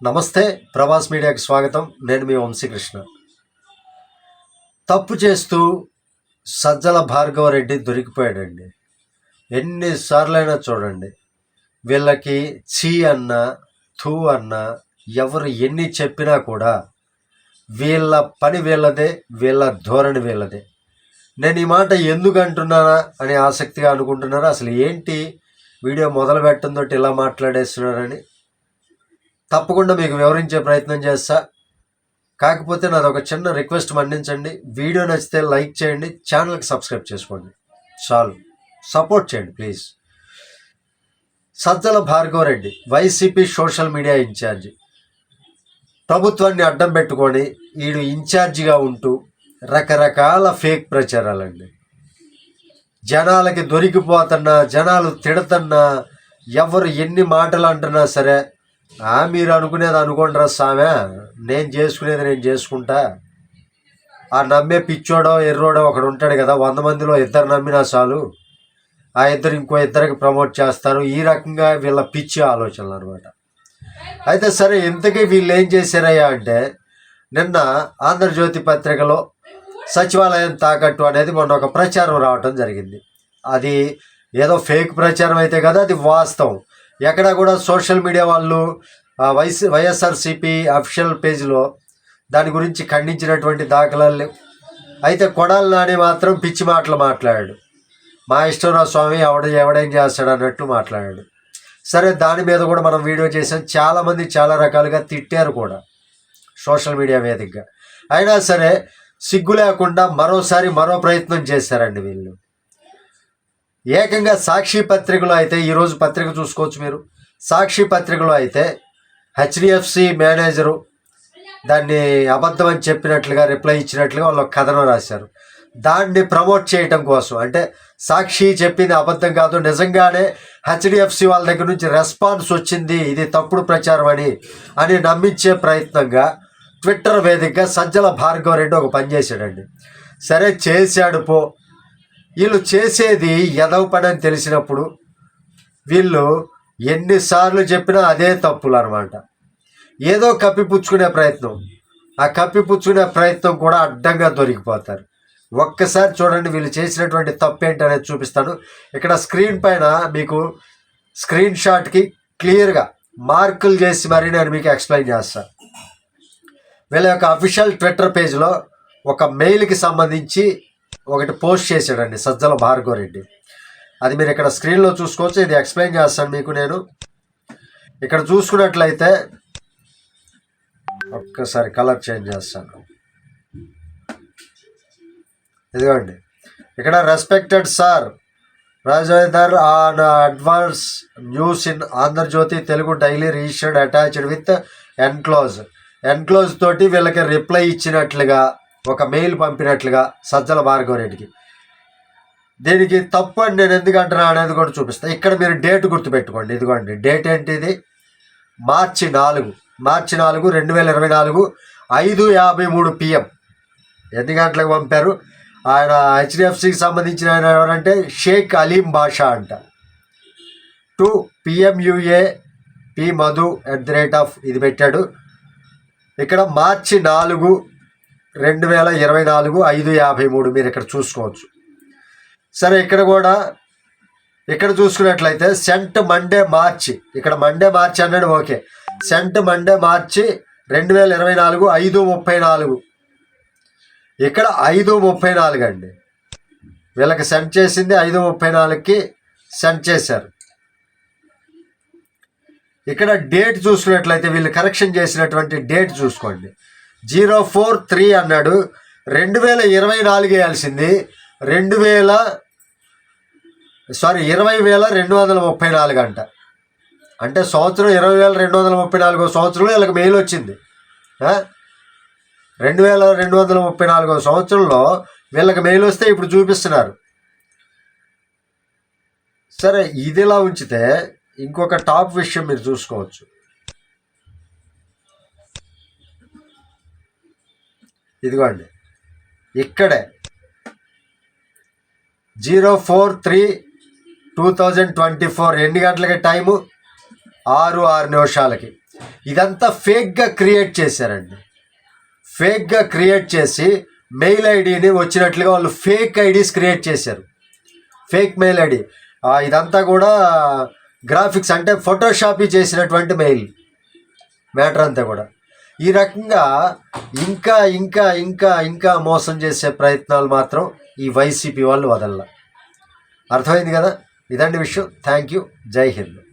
నమస్తే, ప్రభాస్ మీడియాకి స్వాగతం. నేను మీ వంశీకృష్ణ. తప్పు చేస్తూ సజ్జల భార్గవరెడ్డి దొరికిపోయాడండి. ఎన్నిసార్లైనా చూడండి, వీళ్ళకి ఛీ అన్నా థూ అన్నా ఎవరు ఎన్ని చెప్పినా కూడా వీళ్ళ పని వీళ్ళదే, వీళ్ళ ధోరణి వీళ్ళదే. నేను ఈ మాట ఎందుకు అంటున్నానా అని ఆసక్తిగా అనుకుంటున్నారా? అసలు ఏంటి వీడియో మొదలు పెట్టడంతో ఇలా మాట్లాడేస్తున్నారని తప్పకుండా మీకు వివరించే ప్రయత్నం చేస్తా. కాకపోతే నాది ఒక చిన్న రిక్వెస్ట్ మన్నించండి. వీడియో నచ్చితే లైక్ చేయండి, ఛానల్కి సబ్స్క్రైబ్ చేసుకోండి, చాలు. సపోర్ట్ చేయండి please. Sajjala Bhargava Reddy YCP social media incharge. ప్రభుత్వాన్ని అడ్డం పెట్టుకొని వీడు ఇన్ఛార్జిగా ఉంటూ రకరకాల ఫేక్ ప్రచారాలండి. జనాలకి దొరికిపోతున్నా, జనాలు తిడుతున్నా, ఎవరు ఎన్ని మాటలు అంటున్నా సరే, మీరు అనుకునేది అనుకోండిరా సామె, నేను చేసుకునేది నేను చేసుకుంటా. ఆ నమ్మే పిచ్చోడో ఎర్రోడో ఒకడు ఉంటాడు కదా, 100 మందిలో 2 నమ్మినా చాలు, ఆ ఇద్దరు ఇంకో ఇద్దరికి ప్రమోట్ చేస్తారు. ఈ రకంగా వీళ్ళ పిచ్చి ఆలోచనలు అనమాట. అయితే సరే, ఇంతకీ వీళ్ళు ఏం చేశారయ్యా అంటే, నిన్న ఆంధ్రజ్యోతి పత్రికలో సచివాలయం తాకట్టు అనేది మొన్న ఒక ప్రచారం రావటం జరిగింది. అది ఏదో ఫేక్ ప్రచారం అయితే కదా, అది వాస్తవం. ఎక్కడ కూడా సోషల్ మీడియా వాళ్ళు వైఎస్ఆర్సీపీ అఫీషియల్ పేజ్లో దాని గురించి ఖండించినటువంటి దాఖలాలు లేవు. అయితే కొడాలి నాని మాత్రం పిచ్చి మాటలు మాట్లాడాడు. మా ఇష్టం రా స్వామి, ఎవడేం చేస్తాడు అన్నట్టు మాట్లాడాడు. సరే, దాని మీద కూడా మనం వీడియో చేసాం. చాలామంది చాలా రకాలుగా తిట్టారు కూడా సోషల్ మీడియా వేదికగా. అయినా సరే సిగ్గు లేకుండా మరో ప్రయత్నం చేశారండి వీళ్ళు. ఏకంగా సాక్షి పత్రికలో అయితే, ఈరోజు పత్రిక చూసుకోవచ్చు మీరు, సాక్షి పత్రికలో అయితే హెచ్డిఎఫ్సి మేనేజరు దాన్ని అబద్ధం అని చెప్పినట్లుగా రిప్లై ఇచ్చినట్లుగా వాళ్ళు కథనం రాశారు. దాన్ని ప్రమోట్ చేయటం కోసం, అంటే సాక్షి చెప్పింది అబద్ధం కాదు, నిజంగానే హెచ్డిఎఫ్సి వాళ్ళ దగ్గర నుంచి రెస్పాన్స్ వచ్చింది, ఇది తప్పుడు ప్రచారం అని నమ్మించే ప్రయత్నంగా ట్విట్టర్ వేదికగా సజ్జల భార్గవరెడ్డి ఒక పని చేశాడండి. సరే చేశాడు పో, వీళ్ళు చేసేది ఎదవ పని అని తెలిసినప్పుడు వీళ్ళు ఎన్నిసార్లు చెప్పినా అదే తప్పులు అనమాట. ఏదో కప్పిపుచ్చుకునే ప్రయత్నం, ఆ కప్పిపుచ్చుకునే ప్రయత్నం కూడా అడ్డంగా దొరికిపోతారు. ఒక్కసారి చూడండి వీళ్ళు చేసినటువంటి తప్పు ఏంటనేది చూపిస్తాను. ఇక్కడ స్క్రీన్ పైన మీకు స్క్రీన్ షాట్కి క్లియర్గా మార్కులు చేసి మరీ నేను మీకు ఎక్స్ప్లెయిన్ చేస్తాను. వీళ్ళ యొక్క అఫీషియల్ ట్విట్టర్ పేజ్లో ఒక మెయిల్కి సంబంధించి ఒకటి పోస్ట్ చేశాడండి సజ్జల భార్గవరెడ్డి. అది మీరు ఇక్కడ స్క్రీన్లో చూసుకోవచ్చు. ఇది ఎక్స్ప్లెయిన్ చేస్తాను మీకు. నేను ఇక్కడ చూసుకున్నట్లయితే ఒక్కసారి కలర్ చేంజ్ చేస్తాను. ఇదిగోండి, ఇక్కడ respected sir Rajender on advance news in Andhra Jyothi Telugu daily registered attached with enclose తోటి వీళ్ళకి రిప్లై ఇచ్చినట్లుగా ఒక మెయిల్ పంపినట్లుగా సజ్జల భార్గవరెడ్డికి. దీనికి తప్పు అని నేను ఎందుకు అంటున్నా అనేది కూడా చూపిస్తాను. ఇక్కడ మీరు డేట్ గుర్తుపెట్టుకోండి. ఇదిగోండి డేట్ ఏంటిది, మార్చి 4 2024 5:53 PM. ఎన్ని గంటలకు పంపారు? ఆయన హెచ్డిఎఫ్సికి సంబంధించిన ఆయన ఎవరంటే షేక్ అలీం బాషా అంట. టు PMUA P Madhu @ ఇది పెట్టాడు. ఇక్కడ మార్చి 4 2024 5:53 మీరు ఇక్కడ చూసుకోవచ్చు. సరే, ఇక్కడ చూసుకున్నట్లయితే సెంట్ మండే మార్చి, ఇక్కడ మండే మార్చి అన్నాడు, ఓకే. సెంట్ మండే మార్చి 2024 5:34. ఇక్కడ 5:34 అండి. వీళ్ళకి సెండ్ చేసింది 5:34కి సెండ్ చేశారు. ఇక్కడ డేట్ చూసుకున్నట్లయితే వీళ్ళు కరెక్షన్ చేసినటువంటి డేట్ చూసుకోండి. 043 అన్నాడు, 2024 వేయాల్సింది 20,234 అంట. అంటే సంవత్సరం 20,234 సంవత్సరంలో వీళ్ళకి మెయిల్ వచ్చింది. 20,234 సంవత్సరంలో వీళ్ళకి మెయిల్ వస్తే ఇప్పుడు చూపిస్తున్నారు. సరే, ఇదిలా ఉంచితే ఇంకొక టాప్ విషయం మీరు చూసుకోవచ్చు. ఇదిగోండి, ఇక్కడే 043/2024 ఎన్ని గంటలకి టైము? 6:06 ఇదంతా ఫేక్గా క్రియేట్ చేశారండి. ఫేక్గా క్రియేట్ చేసి మెయిల్ ఐడిని వచ్చినట్లుగా వాళ్ళు ఫేక్ ఐడీస్ క్రియేట్ చేశారు. ఫేక్ మెయిల్ ఐడి ఇదంతా కూడా గ్రాఫిక్స్ అంటే ఫోటోషాపీ చేసినటువంటి మెయిల్ మ్యాటర్ అంతా కూడా. ఈ రకంగా ఇంకా ఇంకా ఇంకా ఇంకా మోసం చేసే ప్రయత్నాలు మాత్రం ఈ వైసీపీ వాళ్ళు వదల. అర్థమైంది కదా? ఇదండి విషయం. Thank you. జై హింద్.